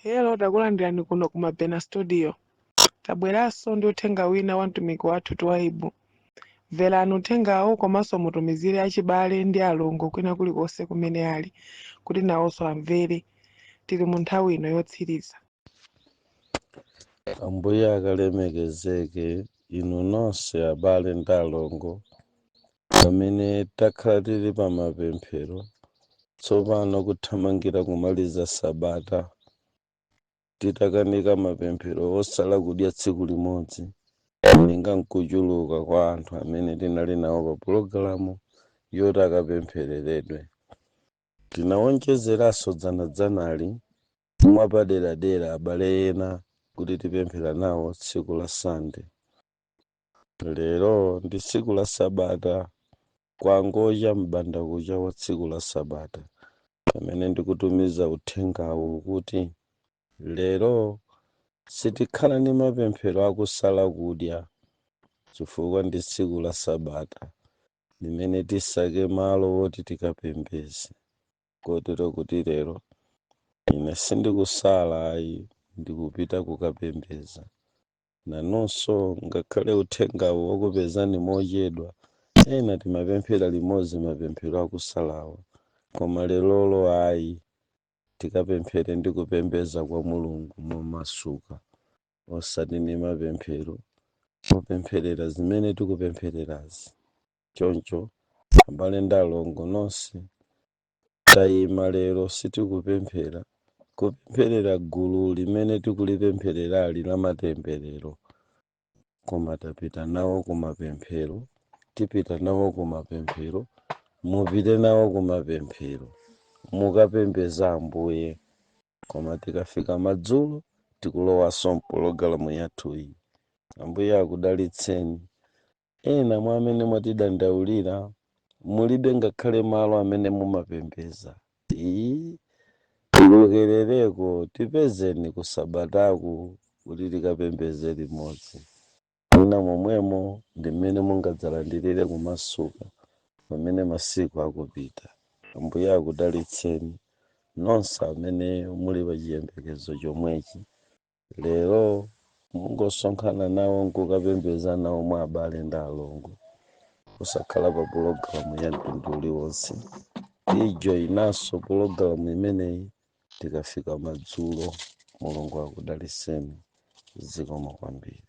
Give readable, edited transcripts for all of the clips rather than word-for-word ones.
Hello, takulandirani kuno ku Mabena Studio. Tabweranso ndi uthenga wina wa mtumiki wathu Twaibu. Mverani uthengawo komanso mutumizire achibale ndi alongo kwina kulikonse kumene ali, kuti nawonso amvere. Tili mu nthawi ino yotsiriza. Ambuye akalemekezeke, inu nonse abale ndi alongo pamene takhala tili pa mapemphero tsopano kuthamangira kumaliza sabata, titakanika mapemphero osala kudya tsiku limodzi ninga nkuchuluka kwa anthu amene tinali nawo pa pulogalamu yoti akapemphereredwe. Tinawonjezeranso dzanadzanali mwapaderadera abale ena kuti tipemphera nawo tsiku la Sande. Lero ndi tsiku la Sabata, kwangocha m'bandakucha wa tsiku la Sabata pamene ndikutumiza uthengawu kuti lero sitikhala ndi mapemphero akusala kudya chifukwa ndi tsiku la Sabata limene tisake malo woti tikapembeze. Kotero kuti lero ine sindikusala ayi, ndikupita kukapembeza. Nanonso ngakhale uthengawo wakupezani mochedwa, ena timapemphera limodzi mapemphero akusalawa, koma lerolo ayi tikapemphere ndi kupembeza kwa Mulungu momasuka, osati ndi mapemphero opempherera zimene tikupemphererazi. Choncho abale ndi alongo nonse tayima lero sitikupemphera kupempherera gulu limene tikulipemphererali la matemberero, koma tapita nawo kumapemphero, tipita nawo kumapemphero, mupite nawo kumapemphero, mukapembeza Ambuye. Koma tikafika madzulo tikulowanso mpologalamu yathu iyi. Ambuye akudalitseni. Ena mwa amene mwatidandaulira mulibe ngakhale malo amene mumapembeza. Tilokerereko tipezeni kusabataku kuti tikapembeze limodzi. Mwina momwemo ndi mmene mungadzalandirire kumasuka pamene masiku akupita. Ambuye akudalitseni nonse amene muli pa chiyembekezo chomwechi. Lero mungosonkhana nawo nkukapembeza nawo mwa abale ndi alongo, kusakhala pa pulogalamu ya mtundu uliwonse. Tijoyinanso pulogalamu imeneyi tikafika madzulo. Mulungu akudalitseni. Zikomo kwambiri.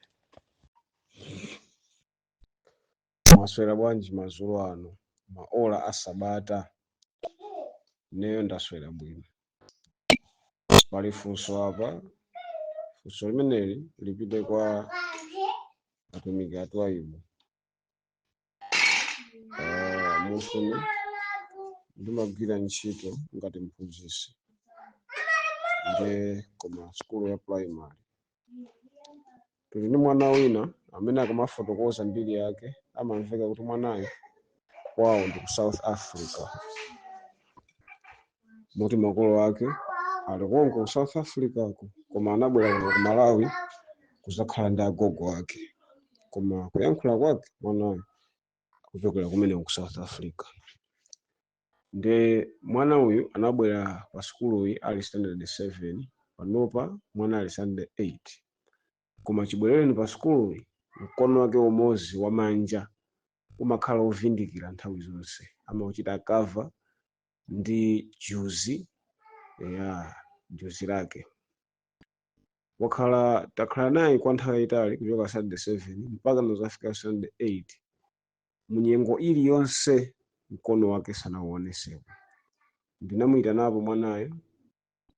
Mwaswera bwanji madzulo ano maola a Sabata? Neyo ndaswera bwino. Pali funso apa, funso limeneli lipite kwa atumiki a Twaibu. Munthu ndimagwira ntchito ngati mphunzitsi nde koma skulu ya primary. Tuli ndi mwana wina amene akamafotokoza mbiri yake amamveka kuti mwanayo kwawo ndi ku South Africa, moti makolo ake ali konko ku South Africa koma anabwera kuno ku Malawi kuzakhala ndi agogo ake, koma kuyankhula kwake mwanayo kuchokera kumene ku South Africa. Nde mwana uyu anabwera pa skuluyi ali standard 7, panopa mwana ali standard 8. Koma chibwerereni pa skuluyi mkono wake umodzi wamanja umakhala ovindikira nthawi zonse, amauchita cover ndi juzi juzi lake. Takhala naye kwa nthawi yayitali kuchoka standard 7 mpaka nozafika standard 8. Munyengo iliyonse mkono wake sanauonesepo. Ndinamuyitanapo mwanayo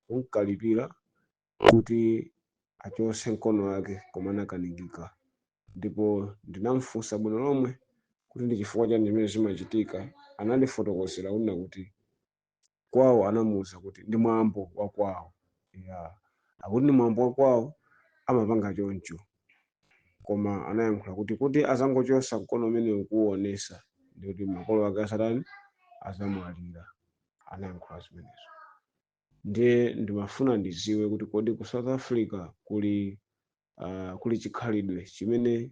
unkalipira kuti achose mkono wake koma anakaningika, ndipo ndinamfunsa bwino lomwe kuti ndi chifukwa chani zimene zimachitika. Anandifotokozera una kuti kwawo anamuwuza kuti ndi mwambo wa kwawo. Akuti ndi mwambo wa kwawo amapanga choncho, koma anayankhula kuti azangochosa mkono umene ukuonesa ndikuti makolo ake asatani azamwalira. Anayankhula zimenezo. Ndiye ndimafuna ndiziwe kuti kodi ku South Africa kuli chikhalidwe chimene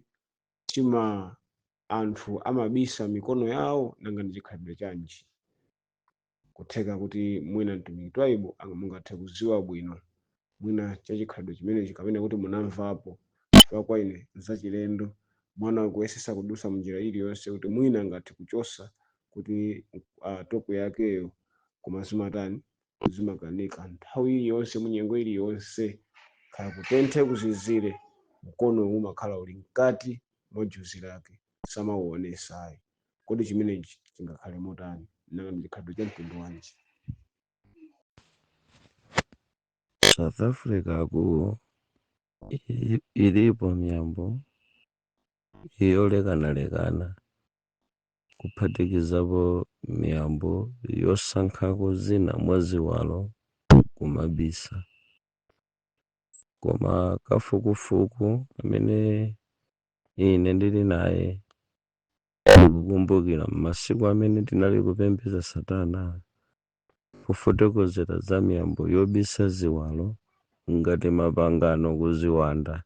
anthu amabisa mikono yawo nanga ndi chikhalidwe chanji? Kutheka kuti mwina mtumiki Twaibu mungathe kuziwa bwino mwina chachikhalidwe chimenechi kapena kuti munamvapo chifukwa kwa ine zachilendo mwana akuyesesa kudusa munjira iliyonse kuti mwina ngati kuchosa kuti topu yakeyo koma zimatani zimakanika nthawi iliyonse munyengo iliyonse kaya kutenthe kuzizire mkono umakhala uli mkati mwa juzi lake samauonesayi. Kodi chimenechi chingakhale motani nanga ndi chikhalidwe cha mtundu wanji? South Africa ku ilipo miyambo yolekanalekana kuphatikizapo miyambo yosankhako zina mwa ziwalo kumabisa, koma kafukufuku amene ine ndili naye ndikukumbukira m'masiku amene tinali kupembedza Satana kufotokozera za miyambo yobisa ziwalo ngati mapangano kuziwanda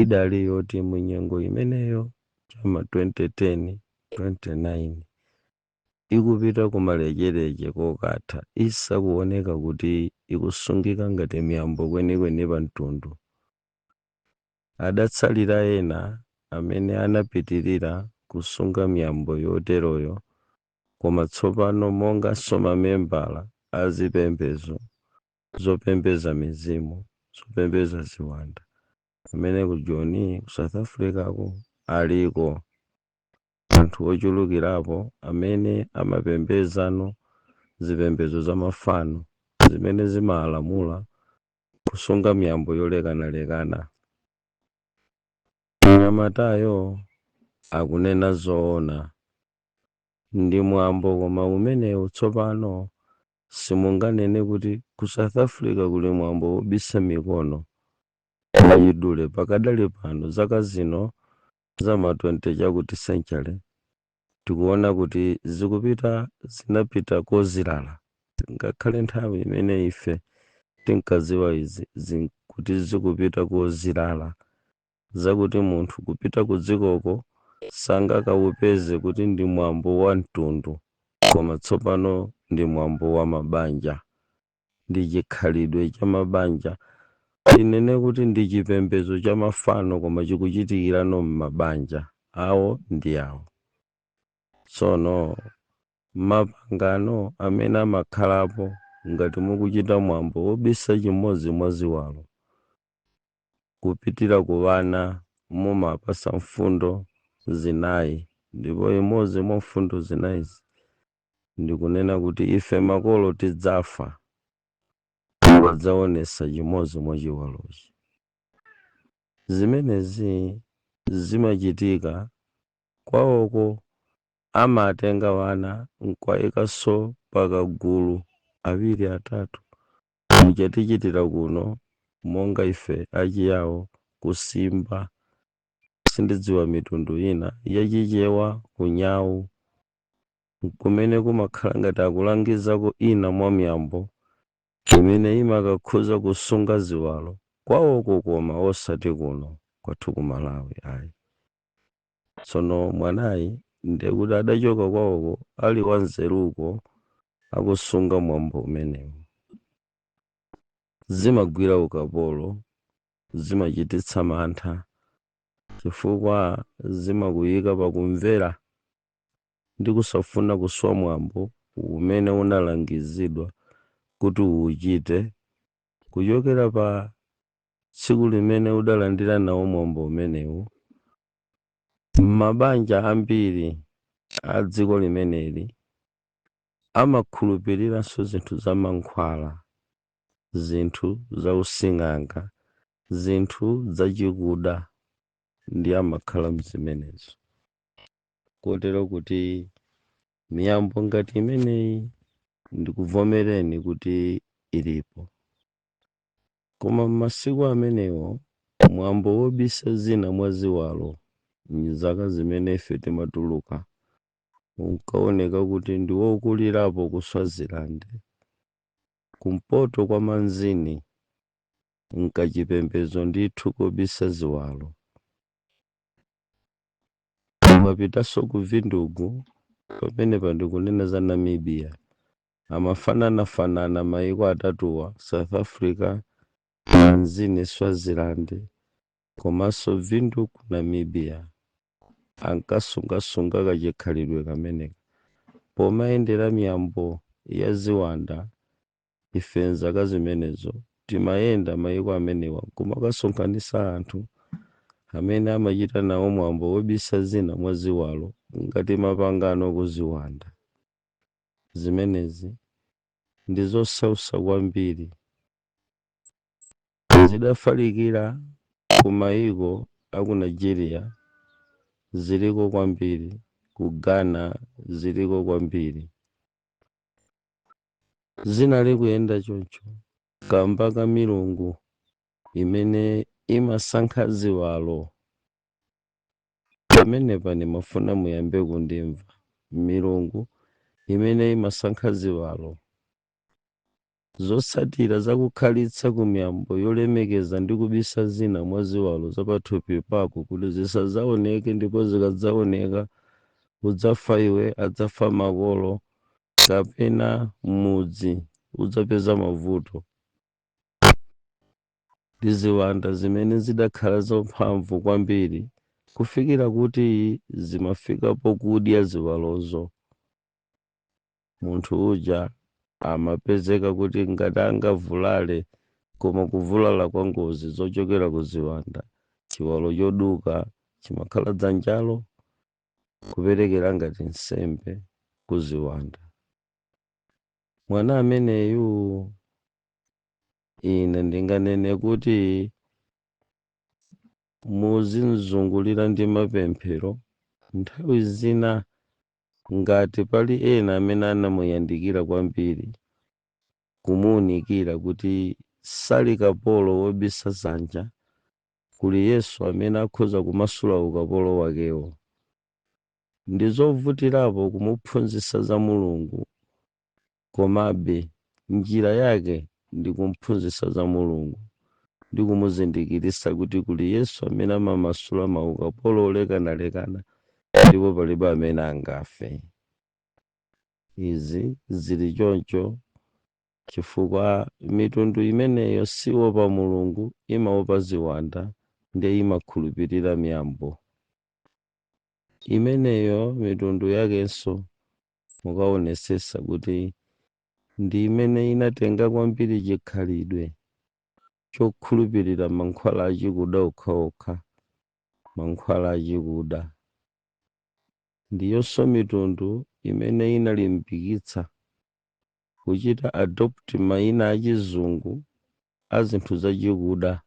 idali yoti munyengo imeneyo chama 2010 29 ikupita kumalechereche kokatha isakuoneka kuti ikusungika ngati miyambo kwenikweni pa mtundu. Adatsalira ena amene anapitirira kusunga miyambo yoteroyo, koma tsopano monga mamembala azipembedzo zopembeza mizimu zopembeza ziwanda amene ku Joni ku South Africa ku aliko anthu ochulukirapo amene amapembezano zipembedzo za mafano zimene zimalamula kusunga miyambo yolekanalekana. Mnyamatayo akunena zoona ndi mwambo, koma umenewu tsopano simunganene kuti ku South Africa kuli mwambo wobisa mikono ayidule pakadali pano zaka zino za ma 20 chakuti century tikuona kuti zinapita kozilala. Ngakhale nthawi imene ife tinkaziwa izi kuti zikupita kozilala zakuti munthu kupita kudzikoko sangakawupeze kuti ndi mwambo wa mtundu, koma tsopano ndi mwambo wa mabanja, ndi chikhalidwe cha mabanja. Inene kuti ndi chipembedzo cha mafano koma chikuchitikirano m'mabanja awo ndi awo. Tsono mapangano amene amakhalapo ngati mukuchita mwambo wobisa chimodzi mwa ziwalo kupitira ku vana mumapasa mfundo zinayi, ndipo imodzi mwa mfundo zinayizi ndikunena kuti ife makolo tidzafa wadzaonesa chimodzi mwa chiwalochi. Zimenezi zimachitika kwawoko amatenga vana nkwayikaso pakagulu awiri atatu muchatichitira kuno monga ife achiyawo kusimba, sindidziwa mitundu ina yachichewa kunyawu kumene kumakhala ngati akulangizako ina mwa miyambo imene imakakhuza kusunga ziwalo kwawoko koma osati kuno kwathu ku Malawi ayi. Tsono mwanayi ndekuti adachoka kwawoko ali wanzeruko akusunga mwambo umenewu. Zimagwira ukapolo, zimachititsa mantha chifukwa zimakuyika pakumvera ndi kusafuna kuswa mwambo umene unalangizidwa kuti uchite kuchokera pa tsiku limene udalandira nawo mwambo umenewu. Mabanja ambiri a dziko limeneli amakhulupiriranso zinthu za mankhwala, zinthu za using'anga, zinthu zachikuda ndi amakhala mzimenezo. Kotero kuti miyambo ngati imeneyi ndikuvomereni kuti ilipo, koma m'masiku amenewo mwambo wobisa zina mwa ziwalo m'zaka zimene ife timatuluka unkaoneka kuti ndi wokulirapo ku Swaziland, kumpoto kwa Manzini nkachipembedzo ndithu kobisa ziwalo. Mwapitanso ku Vindugu pamene pandikunena za Namibia amafananafanana maiko atatuwa, South Africa, Tanzania, Swaziland komanso Windhoek, Namibia, ankasungasunga kachikhalidwe kameneka. Pomayendera miyambo ya ziwanda, ife nzaka zimenezo timayenda maiko amenewa kumakasonkhanitsa anthu amene amachita nawo mwambo wobisa zina mwa ziwalo ngati mapangano kuziwanda. Zimenezi ndi zosautsa kwambiri, zidafalikira ku maiko aku Nigeria, ziliko kwambiri, ku Ghana ziliko kwambiri. Zinali kuyenda choncho kamba ka milungu imene imasankha ziwalo. Pamenepa ndimafuna muyambe kundimva. Milungu imene imasankha ziwalo, zotsatira zakukhalitsa ku miyambo yolemekeza ndi kubisa zina mwa ziwalo zapathupi pako kuti zisadzaoneke, ndipo zikadzaoneka udzafa iwe, adzafa makolo, kapena mudzi udzapeza mavuto. Ndi ziwanda zimene zidakhala zamphamvu kwambiri kufikira kuti zimafikapo kudya ziwalozo. Munthu uja amapezeka kuti ngati angavulale, koma kuvulala kwa ngozi zochokera ku ziwanda, chiwalo choduka chimakhala dzanjalo kuperekera ngati nsembe ku ziwanda. Mwana ameneyu ine ndinganene kuti muzimzungulira ndi mapemphero. Nthawi zina ngati pali ena amene anamuyandikira kwambiri kumuwunikira kuti sali kapolo wobisa dzanja, kuli Yesu amene akhoza kumasula ukapolo wakewo. Ndi zovutirapo kumuphunzitsa za Mulungu, komabe njira yake ndi kumphunzitsa za Mulungu ndi kumuzindikiritsa kuti kuli Yesu amene amamasula maukapolo olekanalekana, ndipo palibe amene angafe. Izi zili choncho chifukwa mitundu imeneyo siopa Mulungu, imaopa ziwanda ndi imakhulupirira miyambo imeneyo. Mitundu yakenso mukaonesesa kuti ndi imene inatenga kwambiri chikhalidwe chokhulupirira mankhwala achikuda okhaokha, mankhwala achikuda. Ndiyonso mitundu imene inalimbikitsa kuchita adopt mayina achizungu a zinthu zachikuda.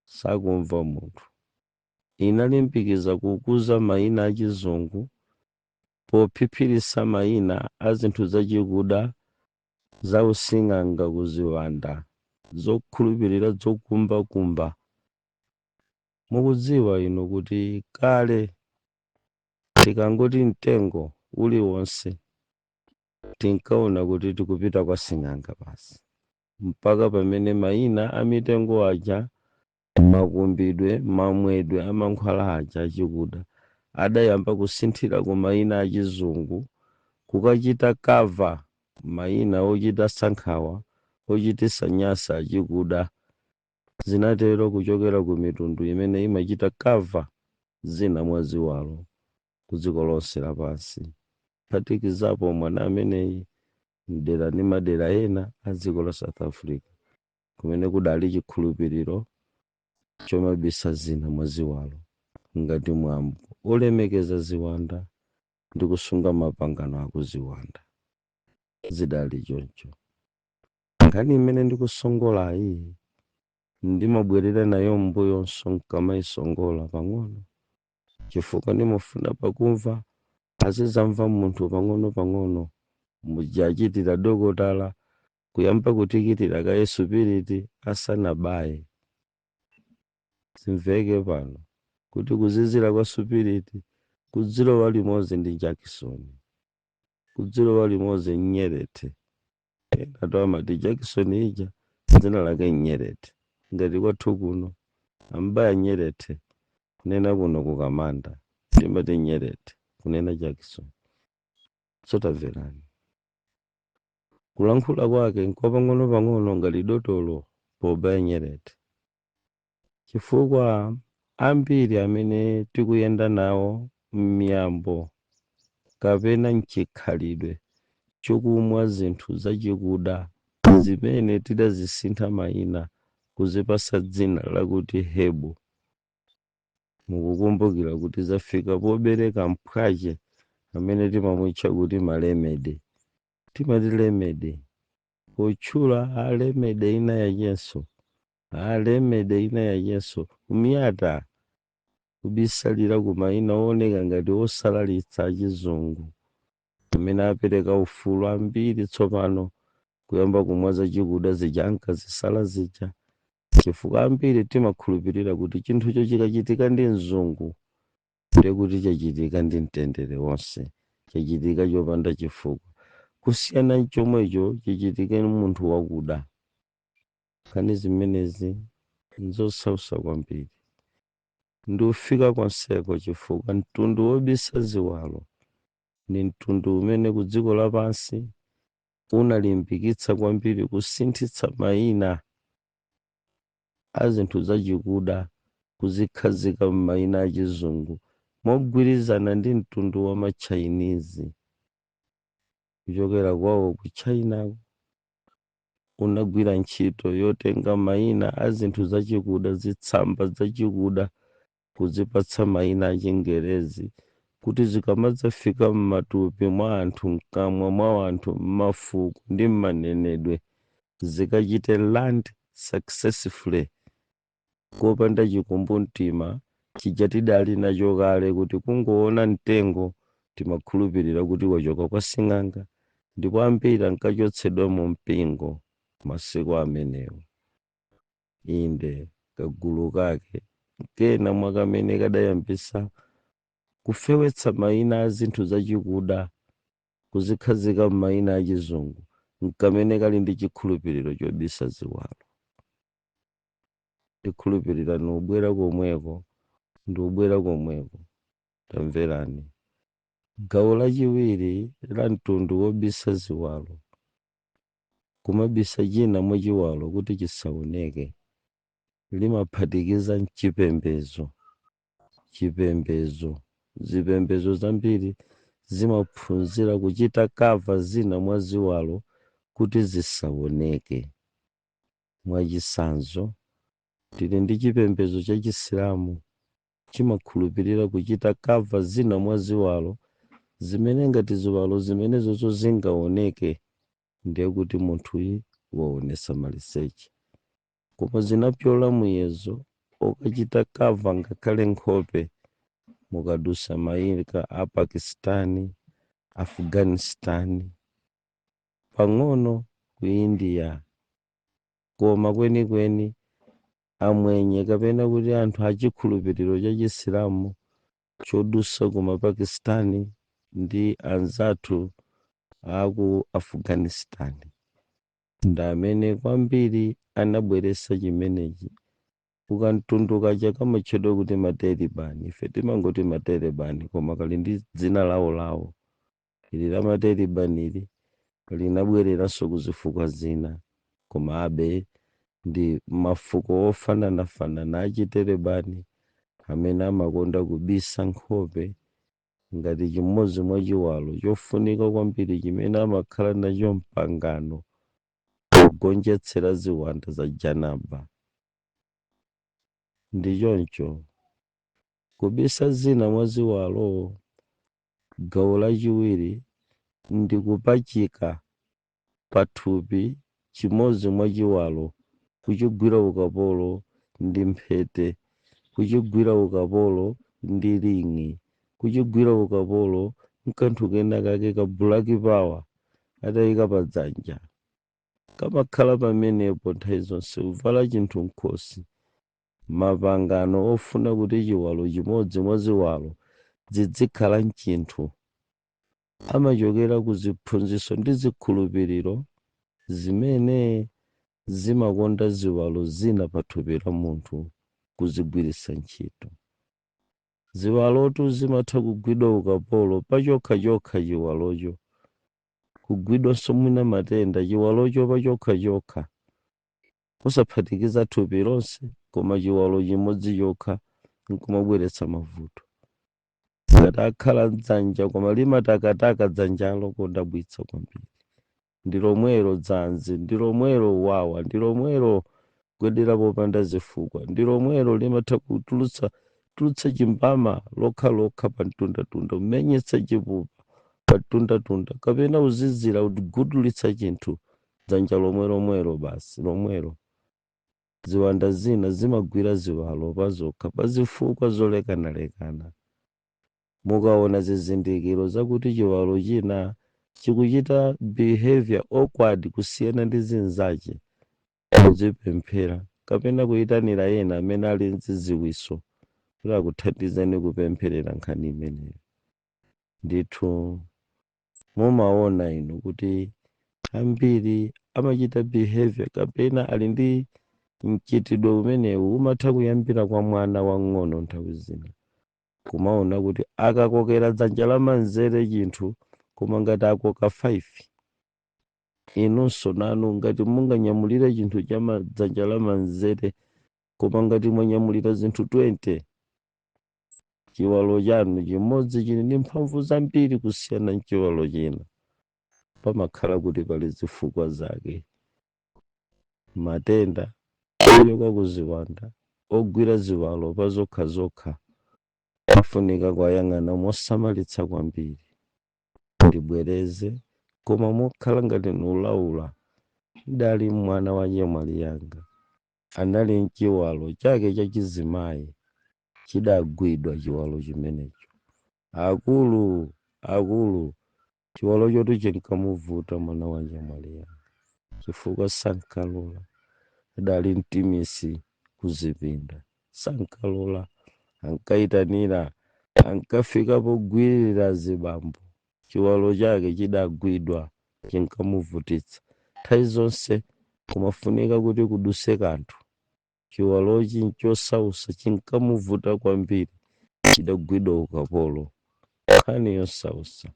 Sakumva munthu. Inalimbikitsa kukuza mayina achizungu pophiphiritsa mayina a zinthu zachikuda za using'anga kuziwanda, zokhulupirira zokumbakumba. Mukudziwa ino kuti kale tikangoti mtengo uliwonse tinkaona kuti tikupita kwa sing'anga basi, mpaka pamene mayina a mitengo aja, makumbidwe, mamwedwe a mankhwala aja achikuda adayamba kusinthira ku mayina achizungu, kukachita kava mayina ochita sankhawa, ochititsa nyasa achikuda. Zinatero kuchokera ku mitundu imene imachita kava zina mwa ziwalo ku dziko lonse lapansi, kuphatikizapo mwana ameneyi mdera ndi madera ena a dziko la South Africa, kumene kudali chikhulupiriro chomabisa zina mwa ziwalo ngati mwambo olemekeza ziwanda ndi kusunga mapangano akuziwanda. Zidali choncho. Nkhani imene ndikusongolayi ndimabwerera nayo mbuyonso nkamayisongola pang'ono, chifukwa ndimafuna pakumva azizamva munthu pang'ono-pang'ono mujachitira dokotala kuyamba kutikitira ka esipiriti asanabaye. Simveke pano kuti kuzizira kwa supiriti kudzilowa limodzi ndi Jackson, kudzilowa limodzi Nyerere. Ena amati Jackson ija dzina lake Nyerere, ngati kwathu kuno ambaya Nyerere kunena kuno kukamanda timati Nyerere kunena Jackson. Sotamverani. kulankhula kwake nkopang'ono-pang'ono ngati dotolo pobaya nyerete, chifukwa ambiri amene tikuyenda nawo m'miyambo kapena mchikhalidwe chokumwa zinthu zachikuda zimene tidazisintha mayina kuzipasa dzina lakuti hebu. Mukukumbukira kuti zafika pobereka mphwache amene timamutcha kuti malemede. Timati lemede potchula alemede ina yachenso, alemede ina yachenso umiyata kubisalira ku mayina ooneka ngati osalalitsa achizungu amene apereka ufulu ambiri tsopano kuyamba kumwa zachikuda zija ankazisala zija, chifukwa ambiri timakhulupirira kuti chinthucho chikachitika ndi mzungu ndiye kuti chachitika ndi mtendere wonse, chachitika chopanda chifukwa. Kusiyana chomwecho chichitike ni munthu wakuda. Nkhani zimenezi nzosautsa kwambiri. Ndikufika konseko chifukwa mtundu wobisa ziwalo ni mtundu umene ku dziko lapansi unalimbikitsa kwambiri kusinthitsa mayina a zinthu zachikuda kuzikhazika m'mayina achizungu mogwirizana ndi mtundu wa machinese. Kuchokera kwawo ku China unagwira ntchito yotenga mayina a zinthu zachikuda, zitsamba zachikuda kuzipatsa mayina achingerezi kuti zikamadzafika m'matupi mwa anthu, mkamwa mwa anthu, m'mafuko ndi m'manenedwe zikachite land successfully kopanda chikumbumtima chija tidali nacho kale kuti kungoona mtengo timakhulupirira kuti wachoka kwa sing'anga, ndipo ambiri ankachotsedwa mu mpingo masiku amenewo. Inde kagulu kake kena mwakamene kadayambisa kufewetsa mayina a zinthu zachikuda kuzikhazika m'mayina achizungu nkamene kali ndi chikhulupiriro chobisa ziwalo. Chikhulupirira ni ubwera komweko, ndi ubwera komweko. Tamverani, gawo lachiwiri la mtundu wobisa ziwalo kumabisa china mwachiwalo kuti chisaoneke limaphatikiza mchipembezo. Chipembezo, zipembezo zambiri zimaphunzira kuchita kava zina mwa ziwalo kuti zisaoneke. Mwachisanzo tili ndi chipembezo cha Chisilamu chimakhulupirira kuchita kava zina mwa ziwalo zimene ngati ziwalo zimenezo zingaoneke ndiye kuti munthuyi waonesa maliseche. Koma zinapyola muyezo okachita kava ngakhale nkhope mukadusa mayika a Pakistani, Afghanistani, pang'ono ku India, koma kwenikweni amwenye kapena kuti anthu achikhulupiriro cha Chisilamu chodusa kuma Pakistani ndi anzathu aku Afghanistani ndamene kwambiri anabweresa chimenechi. Ukamtunduka chakamatchedwa kuti Matalibani, ife timangoti Matalibani koma kali ndi dzina lawo. Ili la Matalibani linabwereranso kuzifukwa zina koma abe ndi mafuko ofananafanana achitelebani amene amakonda kubisa nkhope ngati chimodzi mwa chiwalo chofunika kwambiri chimene amakhala nacho mpangano kugonjetsera ziwanda za janaba. Ndi choncho kubisa zina mwa ziwalo gawo lachiwiri ndi kupachika pathupi chimodzi mwa chiwalo, kuchigwira ukapolo ndi mphete, kuchigwira ukapolo ndi ringi, kuchigwira ukapolo nkanthu kena kake ka black power atayika padzanja. Kamakhala pamenepo nthawi zonse uvala chinthu nkhosi. Mapangano ofuna kuti chiwalo chimodzi mwa ziwalo zidzikhala mchinthu amachokera ku ziphunzitso ndi zikhulupiriro zimene zimakonda ziwalo zina pathupi la munthu kuzigwiritsa ntchito. Ziwalotu zimatha kugwidwa ukapolo pachokhachokha chiwalocho kugwidwanso mwina matenda chiwalo chopa chokha kusaphatikiza thupi lonse koma chiwalo chimodzi chokha nkumabweretsa mavuto. Ngati akhala dzanja koma limatakataka dzanjalo kodabwitsa kwambiri. Ndi lomwelo dzanzi, ndi lomwelo wawa, ndi lomwelo gwedera popanda zifukwa, ndi lomwelo limatha kutulutsa chimbama lokha pa mtundatunda, kumenyetsa chipupa pa mtundatunda, kapena uzizira kugudulitsa chinthu dzanja lomwelo basi lomwelo. Ziwanda zina zimagwira ziwalo pazokha pa zifukwa zolekanalekana. Mukaona zizindikiro zakuti chiwalo china chikuchita behavior awkward kusiyana ndi zinzache, muzipemphera kapena kuyitanira ena amene ali nziziwiso kuti akuthandizeni kupempherera nkhani imeneyo. Ndithu mumaona inu kuti ambiri amachita behavior kapena ali ndi mchitidwe umenewu umatha kuyambira kwa mwana wang'ono nthawi zina. Kumaona kuti akakokera dzanja lamanzere chinthu koma ngati akoka 5, inunso nanu ngati munganyamulire chinthu cha dzanja lamanzere koma ngati mwanyamulira zinthu 20, chiwalo chanu chimodzi chili ndi mphamvu zambiri kusiyana ndi chiwalo china. Pamakhala kuti pali zifukwa zake. Matenda ochoka kuziwanda ogwira ziwalo pazokhazokha afunika kwayang'ana mosamalitsa kwambiri. Ndibwereze koma mokhala ngati nulaula. Ndali mwana wa nyamwali yanga anali mchiwalo chake chachizimayi chidagwidwa chiwalo chimenecho. Akulu chiwalo chotu chinkamuvuta mwana wa nyamwali yanga chifukwa sankalola. Adali mtimisi kuzipinda sankalola, ankayitanira, ankafika pogwirira zibambo. Chiwalo chake chidagwidwa chinkamuvutitsa. Nthawi zonse kumafunika kuti kuduse kanthu. Chiwalochi nchosausa chinkamuvuta kwambiri, chidagwidwa ukapolo. Nkhani yosausa.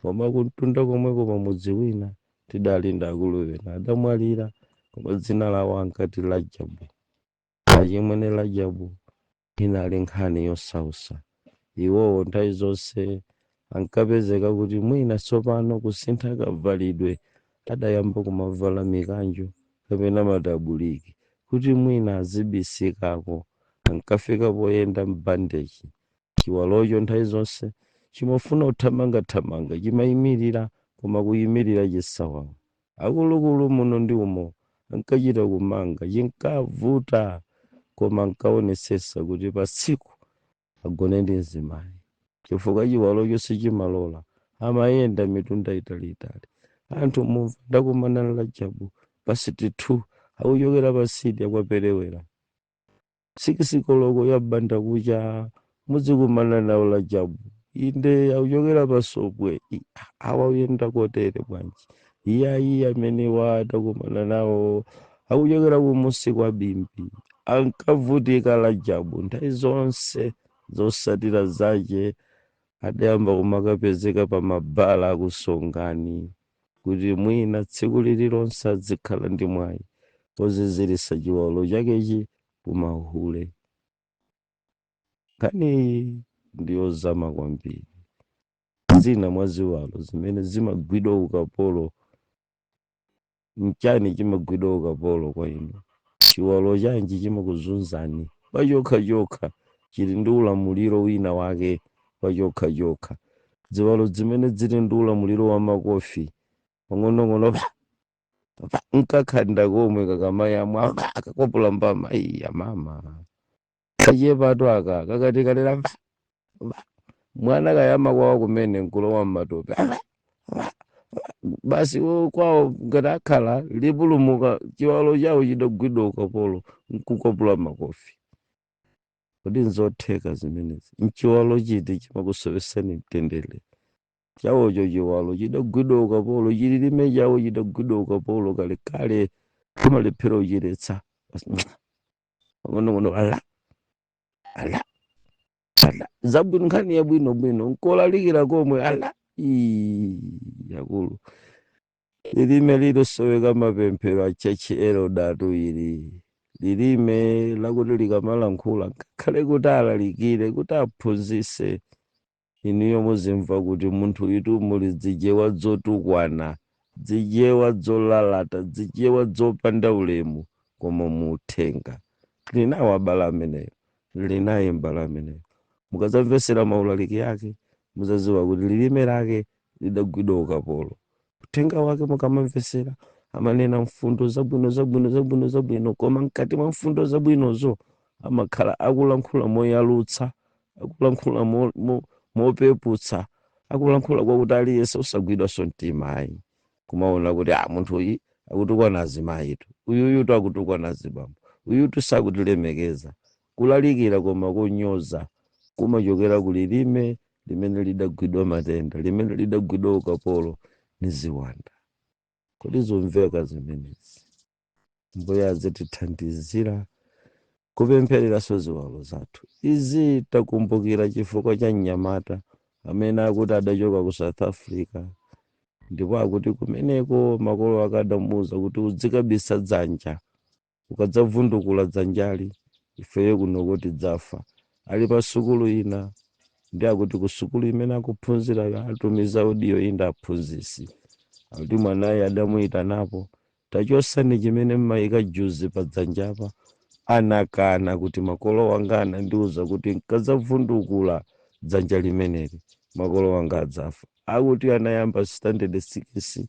Koma kuntunda komweko pamudzi wina tidali ndakulu wena adamwalira koma dzina lawo ankati Lajabu. Achimwene Lajabu inali nkhani yosausa. Iwowo nthawi zonse ankapezeka kuti mwina tsopano kusintha kavalidwe adayamba kumavala mikanjo kapena madabuliki kuti mwina azibisikako. Ankafika poyenda mbandeji. Chiwalocho nthawi zonse chimafuna uthamanga chimayimirira koma kuyimirira chisawawa. Akulukulu muno ndi umo ankachita kumanga chinkavuta koma ankaonesesa kuti pasiku agone ndi mzimayi. Chifukwa chiwalocho sichimalola amayenda mitunda italiitali. Anthu mumva ndakumana na Lajabu pasiti 2 akuchokera pasidya kwaperewera 6 koloko ya banda kucha muzikumana nawo Lajabu. Inde akuchokera pasokwe awa uyenda kotere bwanji. Iye amene watakumana nawo akuchokera kumusi kwa bimbi. Ankavutika Lajabu nthawi zonse zosatira zache. Adayamba kumakapezeka pa mabala akusongani kuti mwina tsiku lililonse adzikhala ndi mwayi pozizirisa chiwalo chakechi kumahule. Nkhani ndiyozama kwambiri. Zina mwa ziwalo zimene zimagwidwa ukapolo. Mchani chimagwidwa ukapolo kwa inu? Chiwalo chanji chimakuzunzani pachokha chili ndi ulamuliro wina wake pachokha. Ziwalo zimene zili ndi ulamuliro wa makofi pang'onong'ono nkakhanda komwe kakamayamwa akakopola mbama iya mama kachepato aka kakati kalera mwana kayama kwawo kumene nkulowa mmatope basi kwawo ngati akhala lipulumuka chiwalo chawo chidagwidwa ukapolo nkukopola makofi. Kodi nzotheka zimenezi? Nchiwalo chiti chimakusowesani mtendere? Chawocho chiwalo chidagwidwa ukapolo chililime chawo chidagwidwa ukapolo kale kumalephera uchiretsa pang'onong'ono ala zabwino nkhani yabwinobwino nkolalikira komwe ala yakulu lilime lilosoweka mapemphero a chechi elodatu ili lilime lakuti likamalankhula ngakhale kuti alalikire kuti aphunzitse inuyo muzimva kuti munthu itu muli zijewa zotukwana, zijewa zolalata, zijewa zopanda ulemu, koma muthenga linawo abala ameneyo, linaye mbala ameneyo. Mukadzamvetsera maulaliki yake muzadziwa kuti lilime lake lidagwidwa ukapolo. Uthenga wake mukamamvetsera amanena mfundo zabwino, koma mkati mwa mfundo zabwinozo amakhala akulankhula moyalutsa, akulankhula mopeputsa, akulankhula kwakuti aliyense usagwidwanso mtima ayi. Kumaona kuti munthu uyu akutukwana azimayitu, uyutu akutukwana azibambo, uyutu sakutilemekeza. Kulalikira koma kunyoza kumachokera ku lilime limene lidagwidwa matenda, limene lidagwidwa ukapolo ni ziwanda. Kodi zomveka zimenezi mbuye azitithandizira kupemphereranso ziwalo zathu izi. Takumbukira chifukwa cha mnyamata amene akuti adachoka ku South Africa, ndipo akuti kumeneko makolo akadamuwuza kuti uzikabisa dzanja, ukadzavundukula dzanjali ifeyo kuno kuti dzafa. Ali pa sukulu ina, ndi akuti ku sukulu imene akuphunzira atumiza audio inda aphunzisi akuti mwanaye adamuyitanapo, tachosani chimene mmayika juzi pa dzanjapa. Anakana kuti makolo wanga anandiwuza kuti nkadzavundukula dzanja limeneli makolo wanga adzafa. Akuti anayamba standard 6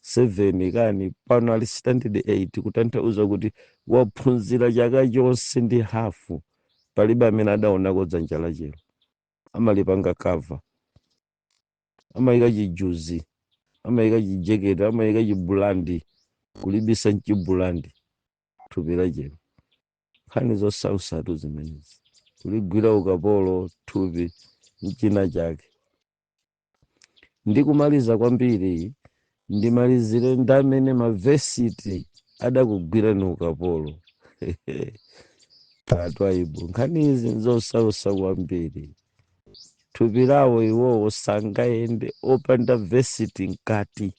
7 kani pano ali standard 8, kutanthauza kuti waphunzira chaka chonse ndi hafu, palibe amene adaonako dzanja lachero. Amalipanga kava, amayika chijuzi, amayika chijeketi, amayika chibulandi, kulibisa mchibulandi thupi lachero. Nkhani zosautsa zimenezi, kuligwira ukapolo thupi mchina chake. Ndikumaliza kwambiri, ndimalizire ndamene mavesiti adakugwira ni ukapolo. Atwaibu nkhani izi nzosautsa kwambiri. Thupi lawo iwowo sangaende opanda vesiti nkati.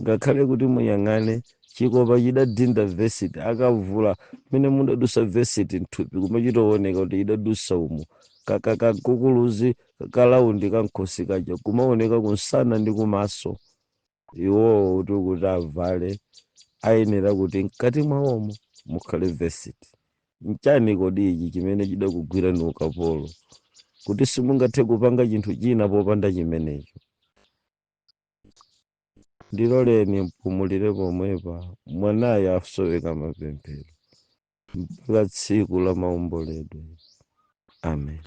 Ngakhale kuti muyang'ane chikopa chidadinda vesiti, akavula mene mudadusa vesiti nthupi kumachitooneka kuti chidadusa umu kakukuluzi kakalaundi kankhosi kaja kumaoneka kunsana ndi kumaso. Iwowo kuti avale ayenera kuti mkati mwawomo mukhale vesiti. Nchani kodi ichi chimene chidakugwira ni ukapolo, kuti simungathe kupanga chinthu china popanda chimenecho? Ndiloleni mpumulire pomwepa, mwanaye asoweka mapemphero mpaka tsiku la maomboledwe. Amen.